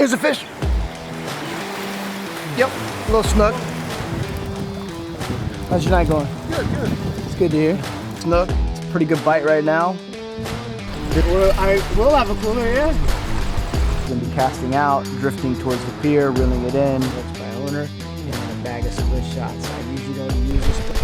Here's a fish. Yep, a little snook. How's your night going? Good, good. It's good to hear. Snook, it's a pretty good bite right now. I will have a cooler, yeah. Gonna be casting out, drifting towards the pier, reeling it in. That's my owner, and then a bag of split shots. I usually don't use this.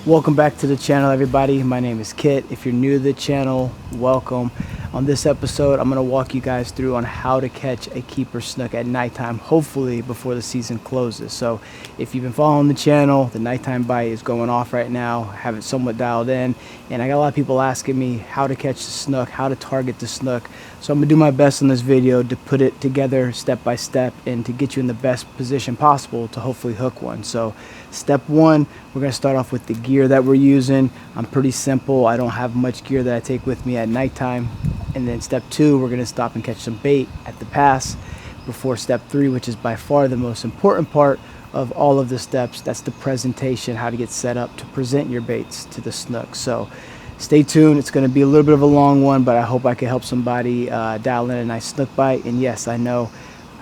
Welcome back to the channel, everybody. My name is Kit. If you're new to the channel, welcome. On this episode, I'm gonna walk you guys through on how to catch a keeper snook at nighttime, hopefully before the season closes. So if you've been following the channel, the nighttime bite is going off right now. I have it somewhat dialed in, and I got a lot of people asking me how to catch the snook, how to target the snook. So I'm gonna do my best in this video to put it together step by step and to get you in the best position possible to hopefully hook one. So step one, we're gonna start off with the gear that we're using. I'm pretty simple. I don't have much gear that I take with me at nighttime. And then step two, we're gonna stop and catch some bait at the pass before step three, which is by far the most important part of all of the steps. That's the presentation, how to get set up to present your baits to the snook. So stay tuned. It's gonna be a little bit of a long one, but I hope I can help somebody dial in a nice snook bite. And yes, I know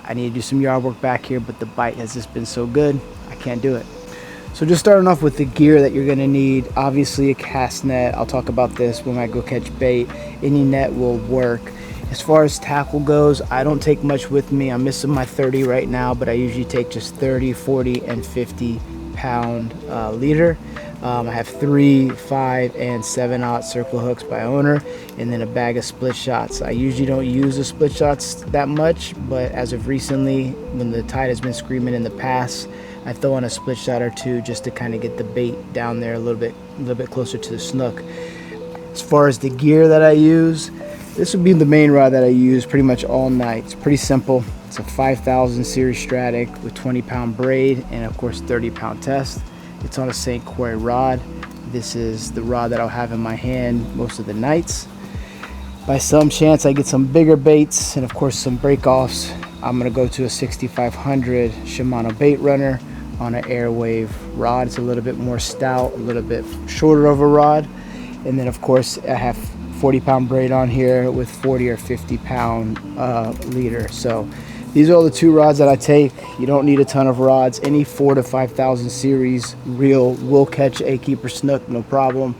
I need to do some yard work back here, but the bite has just been so good, I can't do it. So just starting off with the gear that you're gonna need, obviously a cast net. I'll talk about this when I go catch bait. Any net will work. As far as tackle goes, I don't take much with me. I'm missing my 30 right now, but I usually take just 30, 40, and 50 pound leader. I have 3, 5, and 7/0 circle hooks by owner, and then a bag of split shots. I usually don't use the split shots that much, but as of recently, when the tide has been screaming in the pass, I throw on a split shot or two just to kind of get the bait down there a little bit closer to the snook. As far as the gear that I use, this would be the main rod that I use pretty much all night. It's pretty simple. It's a 5000 series Stratic with 20-pound braid and of course 30-pound test. It's on a St. Croix rod. This is the rod that I'll have in my hand most of the nights. By some chance I get some bigger baits and of course some break-offs, I'm gonna go to a 6500 Shimano bait runner on an Airwave rod. It's a little bit more stout, a little bit shorter of a rod. And then of course I have 40-pound braid on here with 40 or 50-pound leader. So these are all the two rods that I take. You don't need a ton of rods. Any 4,000 to 5,000 series reel will catch a keeper snook, no problem.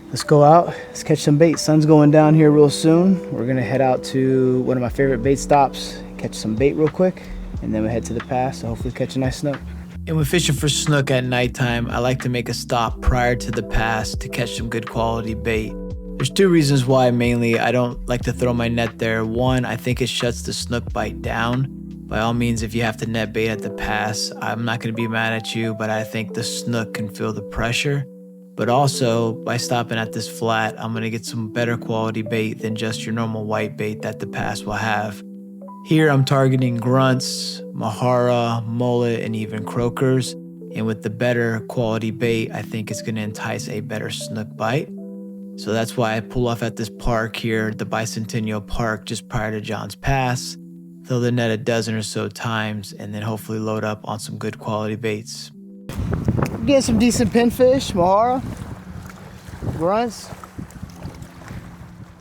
Let's go out, let's catch some bait. Sun's going down here real soon. We're gonna head out to one of my favorite bait stops, catch some bait real quick, and then we'll head to the pass to hopefully catch a nice snook. And when fishing for snook at nighttime, I like to make a stop prior to the pass to catch some good quality bait. There's two reasons why mainly I don't like to throw my net there. One, I think it shuts the snook bite down. By all means, if you have to net bait at the pass, I'm not going to be mad at you, but I think the snook can feel the pressure. But also, by stopping at this flat, I'm going to get some better quality bait than just your normal white bait that the pass will have. Here I'm targeting grunts, mahara, mullet, and even croakers. And with the better quality bait, I think it's going to entice a better snook bite. So that's why I pull off at this park here, the Bicentennial Park, just prior to John's Pass. Throw the net a dozen or so times, and then hopefully load up on some good quality baits. Getting some decent pinfish, mahara, grunts.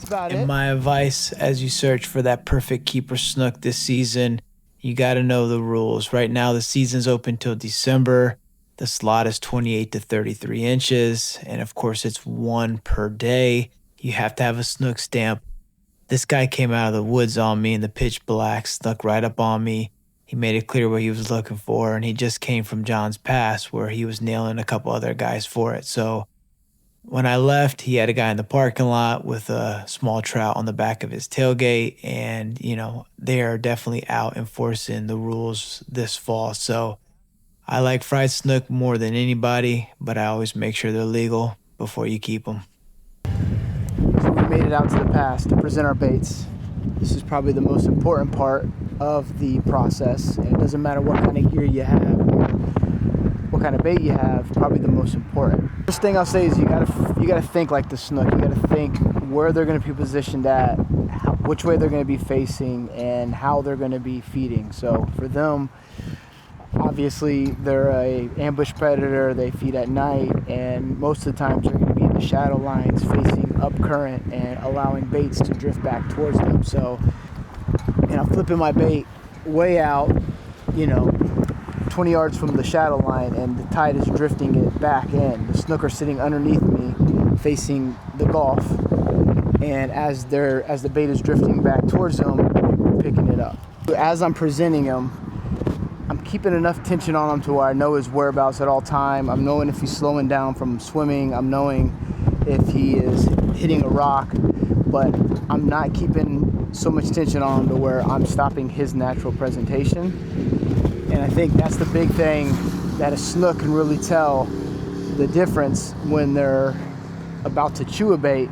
About it. My advice as you search for that perfect keeper snook this season, you got to know the rules. Right now the season's open till December. The slot is 28 to 33 inches, and of course it's one per day. You have to have a snook stamp. This guy came out of the woods on me in the pitch black, snuck right up on me. He made it clear what he was looking for, and he just came from John's Pass where he was nailing a couple other guys for it. So when I left, he had a guy in the parking lot with a small trout on the back of his tailgate. And, you know, they are definitely out enforcing the rules this fall. So I like fried snook more than anybody, but I always make sure they're legal before you keep them. So we made it out to the pass to present our baits. This is probably the most important part of the process. And it doesn't matter what kind of gear you have, what kind of bait you have, probably the most important. First thing I'll say is you gotta think like the snook. You gotta think where they're gonna be positioned at, which way they're gonna be facing, and how they're gonna be feeding. So for them, obviously they're a ambush predator. They feed at night, and most of the times they're gonna be in the shadow lines facing up current and allowing baits to drift back towards them. So, and I'm flipping my bait way out, 20 yards from the shadow line, and the tide is drifting it back in. The snook are sitting underneath me facing the Gulf, and as the bait is drifting back towards them, we're picking it up. As I'm presenting him, I'm keeping enough tension on him to where I know his whereabouts at all time. I'm knowing if he's slowing down from swimming. I'm knowing if he is hitting a rock, but I'm not keeping so much tension on him to where I'm stopping his natural presentation. And I think that's the big thing that a snook can really tell the difference when they're about to chew a bait,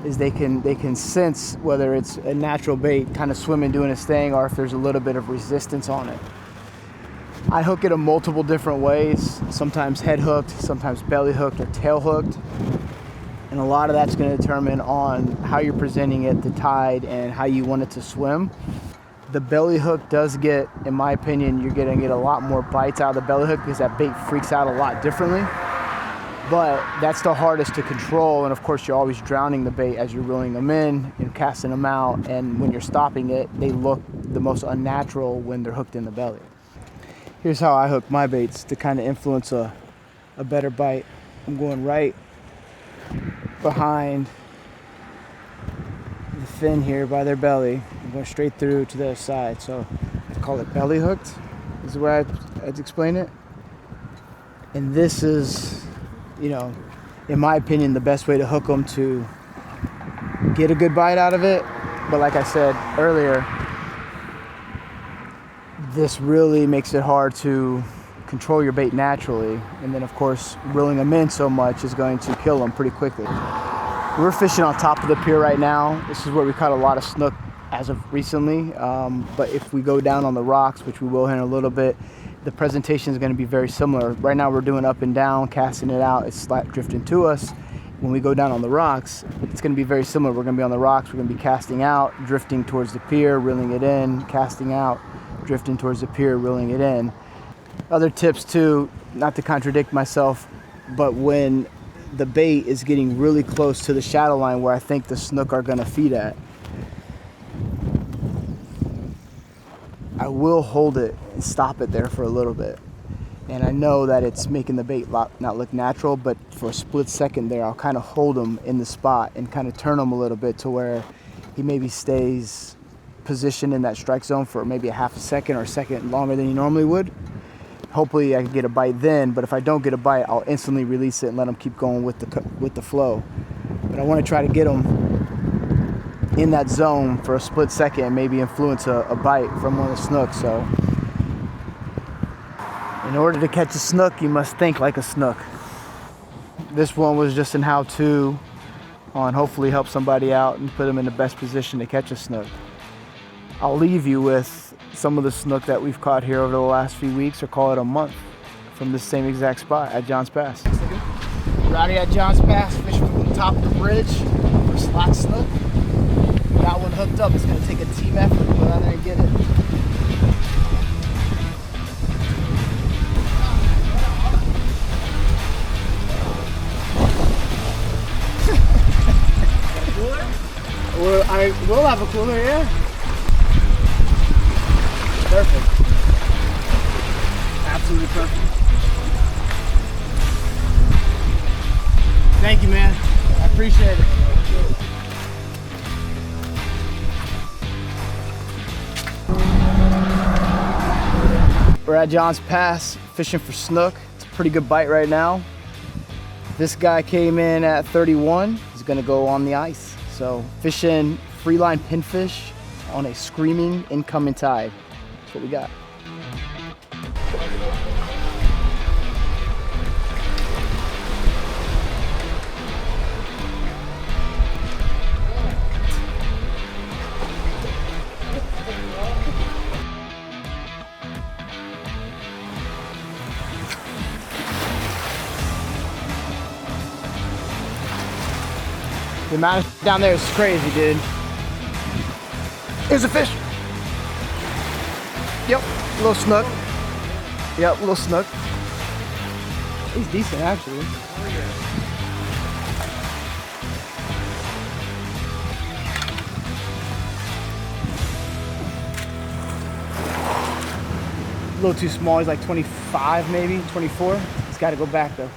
is they can sense whether it's a natural bait kind of swimming doing its thing, or if there's a little bit of resistance on it. I hook it in multiple different ways, sometimes head hooked, sometimes belly hooked or tail hooked. And a lot of that's going to determine on how you're presenting it, the tide, and how you want it to swim. The belly hook does get, in my opinion, you're going to get a lot more bites out of the belly hook because that bait freaks out a lot differently. But that's the hardest to control, and of course you're always drowning the bait as you're reeling them in and casting them out, and when you're stopping it, they look the most unnatural when they're hooked in the belly. Here's how I hook my baits to kind of influence a better bite. I'm going right behind the fin here by their belly. I'm going straight through to the other side, so I call it belly hooked, is the way I'd explain it. And this is, in my opinion, the best way to hook them to get a good bite out of it. But like I said earlier, this really makes it hard to control your bait naturally. And then of course, reeling them in so much is going to kill them pretty quickly. We're fishing on top of the pier right now. This is where we caught a lot of snook as of recently. But if we go down on the rocks, which we will in a little bit, the presentation is going to be very similar. Right now we're doing up and down, casting it out, it's slap drifting to us. When we go down on the rocks, it's going to be very similar. We're going to be on the rocks, we're going to be casting out, drifting towards the pier, reeling it in, casting out, drifting towards the pier, reeling it in. Other tips too, not to contradict myself, but when the bait is getting really close to the shadow line where I think the snook are going to feed at, I will hold it and stop it there for a little bit. And I know that it's making the bait not look natural, but for a split second there, I'll kind of hold him in the spot and kind of turn him a little bit to where he maybe stays positioned in that strike zone for maybe a half a second or a second longer than he normally would. Hopefully I can get a bite then, but if I don't get a bite, I'll instantly release it and let him keep going with the flow. But I want to try to get him in that zone for a split second and maybe influence a bite from one of the snooks. So in order to catch a snook, you must think like a snook. This one was just an how-to on hopefully help somebody out and put them in the best position to catch a snook. I'll leave you with some of the snook that we've caught here over the last few weeks, or call it a month, from this same exact spot at Johns Pass. We're out here at Johns Pass, fishing from the top of the bridge for slot snook. Got one hooked up. It's going to take a team effort to go down there and get it. I will have a cooler, yeah. Perfect. Absolutely perfect. Thank you, man. I appreciate it. We're at Johns Pass fishing for snook. It's a pretty good bite right now. This guy came in at 31. He's gonna go on the ice. So fishing freeline pinfish on a screaming incoming tide. That's what we got. The amount of down there is crazy, dude. Here's a fish. Yep, little snook. Yep, little snook. He's decent, actually. a little too small. He's like 25 maybe, 24. He's got to go back though.